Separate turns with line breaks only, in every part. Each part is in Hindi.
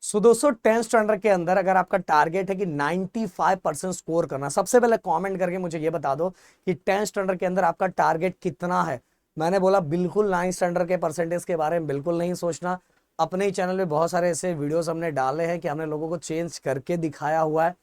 सो दोस्तों 10th स्टैंडर्ड के अंदर अगर आपका टारगेट है कि 95% स्कोर करना, सबसे पहले कमेंट करके मुझे ये बता दो कि 10th स्टैंडर्ड के अंदर आपका टारगेट कितना है। मैंने बोला बिल्कुल 9th स्टैंडर्ड के परसेंटेज के बारे में बिल्कुल नहीं सोचना। अपने ही चैनल पे बहुत सारे ऐसे वीडियोस हमने डाले हैं कि हमने लोगों को चेंज करके दिखाया हुआ है।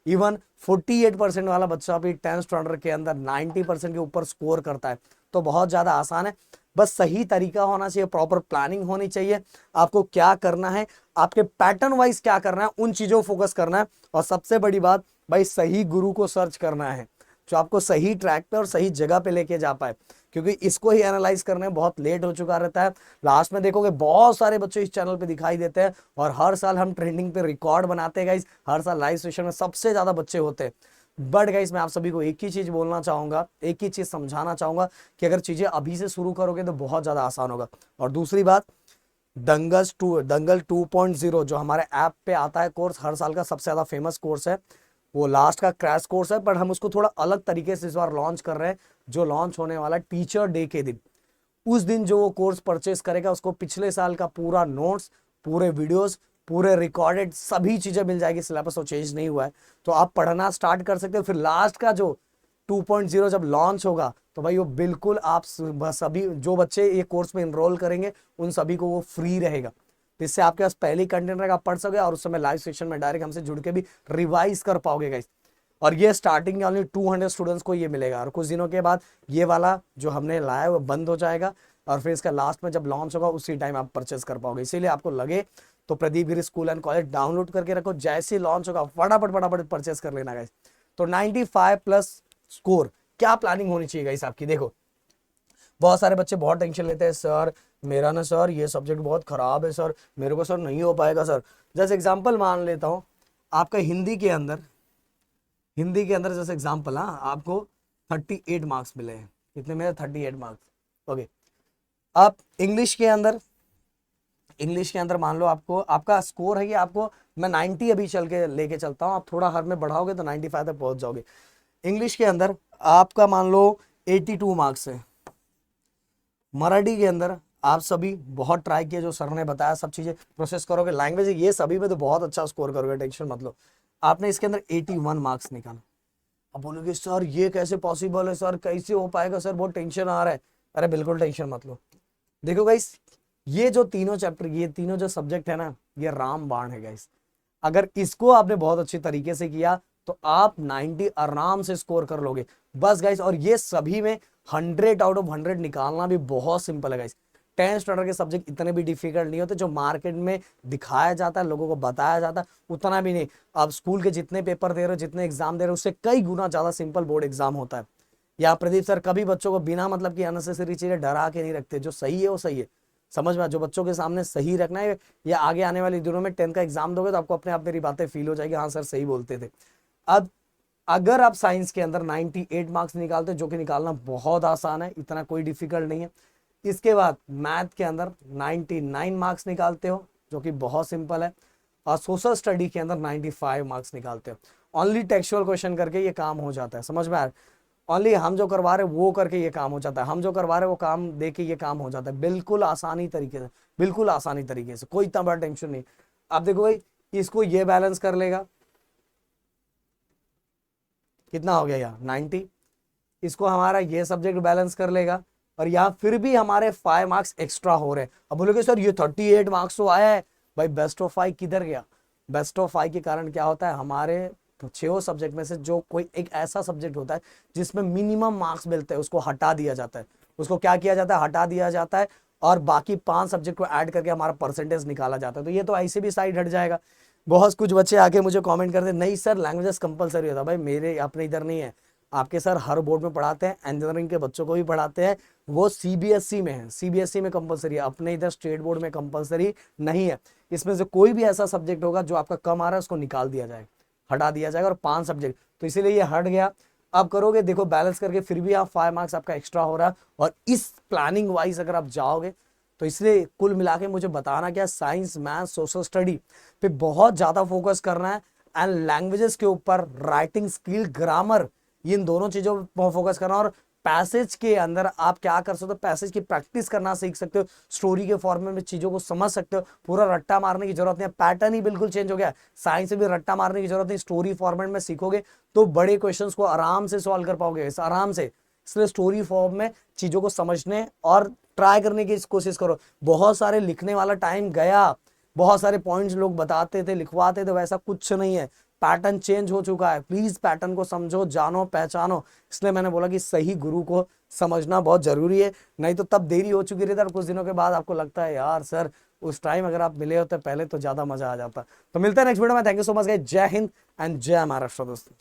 इवन 48% वाला बच्चा भी 10th स्टैंडर्ड के अंदर 90% के ऊपर स्कोर करता है। तो बहुत ज्यादा आसान है, बस सही तरीका होना चाहिए, प्रॉपर प्लानिंग होनी चाहिए। आपको क्या करना है, आपके पैटर्न वाइज क्या करना है, उन चीजों को फोकस करना है। और सबसे बड़ी बात भाई, सही गुरु को सर्च करना है जो आपको सही ट्रैक पे और सही जगह पे लेके जा पाए, क्योंकि इसको ही एनालाइज करने में बहुत लेट हो चुका रहता है। लास्ट में देखोगे बहुत सारे बच्चे इस चैनल पे दिखाई देते हैं और हर साल हम ट्रेंडिंग पे रिकॉर्ड बनाते हैं गाइस। हर साल लाइव सेशन में सबसे ज्यादा बच्चे होते हैं। बट गाइस मैं आप सभी को एक ही चीज बोलना चाहूंगा, एक ही चीज समझाना चाहूंगा कि अगर चीजें अभी से शुरू करोगे तो बहुत ज्यादा आसान होगा। और दूसरी बात, दंगल 2.0 जो हमारे ऐप पे आता है कोर्स, हर साल का सबसे ज्यादा फेमस कोर्स है, वो लास्ट का क्रैश कोर्स है। पर हम उसको थोड़ा अलग तरीके से इस बार लॉन्च कर रहे हैं, जो लॉन्च होने वाला है टीचर डे के दिन। उस दिन जो वो कोर्स परचेस करेगा उसको पिछले साल का पूरा नोट्स, पूरे वीडियोस, पूरे रिकॉर्डेड सभी चीजें मिल जाएगी। सिलेबस तो चेंज नहीं हुआ है, तो आप पढ़ना स्टार्ट कर सकते हो। फिर लास्ट का जो 2.0 जब लॉन्च होगा तो भाई वो बिल्कुल आप सभी जो बच्चे ये कोर्स में इनरोल करेंगे उन सभी को वो फ्री रहेगा। तो इससे आपके पास पहले ही कंटेंट रहेगा, आप पढ़ सकोगे और उस समय लाइव सेशन में डायरेक्ट हमसे जुड़ के भी रिवाइज कर पाओगे गाइस। और ये स्टार्टिंग के ओनली 200 स्टूडेंट्स को ये मिलेगा, और कुछ दिनों के बाद ये वाला जो हमने लाया है वो बंद हो जाएगा और फिर इसका लास्ट में जब लॉन्च होगा उसी टाइम आप परचेस कर पाओगे। इसीलिए आपको लगे तो प्रदीप गिरी स्कूल एंड कॉलेज डाउनलोड करके रखो, जैसे ही लॉन्च होगा फटाफट फटाफट परचेस कर लेना गाइस। तो 95 प्लस स्कोर, क्या प्लानिंग होनी चाहिए गाइस आपकी। देखो बहुत सारे बच्चे बहुत टेंशन लेते हैं, सर मेरा ना सर ये सब्जेक्ट बहुत खराब है सर, मेरे को सर नहीं हो पाएगा सर। जैसे एग्जांपल मान लेता हूं, आपका हिंदी के अंदर जैसे एग्जांपल, हाँ आपको 38 मार्क्स मिले हैं। कितने मिले? 38 मार्क्स। ओके। आप इंग्लिश के अंदर मान लो आपको आपका स्कोर है कि आपको मैं 90 अभी चल के लेके चलता हूँ, आप थोड़ा हर में बढ़ाओगे तो 95 तक पहुंच जाओगे। इंग्लिश के अंदर आपका मान लो 82 मार्क्स है। मराठी के अंदर आप सभी बहुत ट्राई किया, जो सर ने बताया सब चीजें प्रोसेस करोगे, लैंग्वेज ये सभी में तो बहुत अच्छा स्कोर करोगे, टेंशन मत लो। आपने इसके अंदर 81 मार्क्स निकाला। अब बोलोगे सर ये कैसे पॉसिबल है सर, कैसे हो पाएगा सर, बहुत टेंशन आ रहा है। अरे बिल्कुल टेंशन मत लो। देखो गाइस, ये जो तीनों चैप्टर, ये तीनों जो सब्जेक्ट है ना, ये राम बाण है गाइस। अगर इसको आपने बहुत अच्छी तरीके से किया तो आप 90 आराम से स्कोर कर लोगे बस गाइस। और ये सभी में 100 आउट ऑफ 100 निकालना भी बहुत सिंपल है गाइस। 10th स्टैंडर्ड के सब्जेक्ट इतने भी डिफिकल्ट नहीं होते, जो मार्केट में दिखाया जाता है, लोगों को बताया जाता है उतना भी नहीं। आप स्कूल के जितने पेपर दे रहे हो, जितने एग्जाम दे रहे हो, उससे कई गुना ज्यादा सिंपल बोर्ड एग्जाम होता है। या प्रदीप सर कभी बच्चों को बिना मतलब की अननेसेसरी चीजें डरा के नहीं रखते, जो सही है वो सही है। समझ में, जो बच्चों के सामने सही रखना है, या आगे आने वाले दिनों में 10th का एग्जाम दोगे तो आपको अपने आप मेरी बातें फील हो जाएगी, हाँ सर सही बोलते थे। अब अगर आप साइंस के अंदर 98 मार्क्स निकालते हो, जो कि निकालना बहुत आसान है, इतना कोई डिफिकल्ट नहीं है। इसके बाद मैथ के अंदर 99 मार्क्स निकालते हो, जो कि बहुत सिंपल है। और सोशल स्टडी के अंदर 95 मार्क्स निकालते हो। ओनली टेक्सचुअल क्वेश्चन करके ये काम हो जाता है, समझ में आया। ओनली हम जो करवा रहे वो करके ये काम हो जाता है, हम जो करवा रहे वो काम दे के ये काम हो जाता है, बिल्कुल आसानी तरीके से, बिल्कुल आसानी तरीके से, कोई इतना बड़ा टेंशन नहीं। आप देखो भाई, इसको ये बैलेंस कर लेगा, कितना हो गया यार 90। इसको हमारा ये सब्जेक्ट बैलेंस कर लेगा, और यहाँ फिर भी हमारे 5 मार्क्स एक्स्ट्रा हो रहे हैं। अब बोलोगे सर ये 38 मार्क्स तो आया है, भाई बेस्ट ऑफ 5 किधर गया? बेस्ट ऑफ 5 के कारण क्या होता है, हमारे 6 सब्जेक्ट में से जो कोई एक ऐसा सब्जेक्ट होता है जिसमें मिनिमम मार्क्स मिलते हैं, उसको हटा दिया जाता है। उसको क्या किया जाता है? हटा दिया जाता है, और बाकी 5 सब्जेक्ट को ऐड करके हमारा परसेंटेज निकाला जाता है। तो ये तो ऐसे भी साइड हट जाएगा। बहुत कुछ बच्चे आके मुझे कमेंट करते नहीं सर लैंग्वेजेस कंपलसरी होता। भाई मेरे अपने इधर नहीं है, आपके सर हर बोर्ड में पढ़ाते हैं, इंजीनियरिंग के बच्चों को भी पढ़ाते हैं, वो सीबीएसई में है, सीबीएसई में कंपलसरी है, अपने इधर स्टेट बोर्ड में कंपलसरी नहीं है। इसमें से कोई भी ऐसा सब्जेक्ट होगा जो आपका कम आ रहा है उसको निकाल दिया जाएगा, हटा दिया जाएगा। और 5 सब्जेक्ट, तो इसीलिए ये हट गया। अब करोगे देखो बैलेंस करके फिर भी आप 5 मार्क्स आपका एक्स्ट्रा हो रहा है। और इस प्लानिंग वाइज अगर आप जाओगे तो इसलिए कुल मिला के मुझे बताना क्या, साइंस मैथ सोशल स्टडी पे बहुत ज्यादा फोकस करना है, एंड लैंग्वेजेस के ऊपर, राइटिंग स्किल, ग्रामर, इन दोनों चीजों पर फोकस करना। और पैसेज के अंदर आप क्या कर सकते हो, पैसेज की प्रैक्टिस करना सीख सकते हो, स्टोरी के फॉर्मेट में चीजों को समझ सकते हो, पूरा रट्टा मारने की जरूरत नहीं है, पैटर्न ही बिल्कुल चेंज हो गया। साइंस में भी रट्टा मारने की जरूरत नहीं, स्टोरी फॉर्मेट में सीखोगे तो बड़े क्वेश्चंस को आराम से सॉल्व कर पाओगे, आराम से। इसलिए स्टोरी फॉर्म में चीजों को समझने और ट्राई करने की कोशिश करो। बहुत सारे लिखने वाला टाइम गया, बहुत सारे पॉइंट्स लोग बताते थे, लिखवाते थे, वैसा कुछ नहीं है, पैटर्न चेंज हो चुका है। प्लीज पैटर्न को समझो, जानो, पहचानो। इसलिए मैंने बोला कि सही गुरु को समझना बहुत जरूरी है, नहीं तो तब देरी हो चुकी रहती है और कुछ दिनों के बाद आपको लगता है यार सर उस टाइम अगर आप मिले होते पहले तो ज्यादा मजा आ जाता। तो मिलते हैं नेक्स्ट वीडियो में। Thank you so much guys, जय हिंद एंड जय महाराष्ट्र दोस्तों।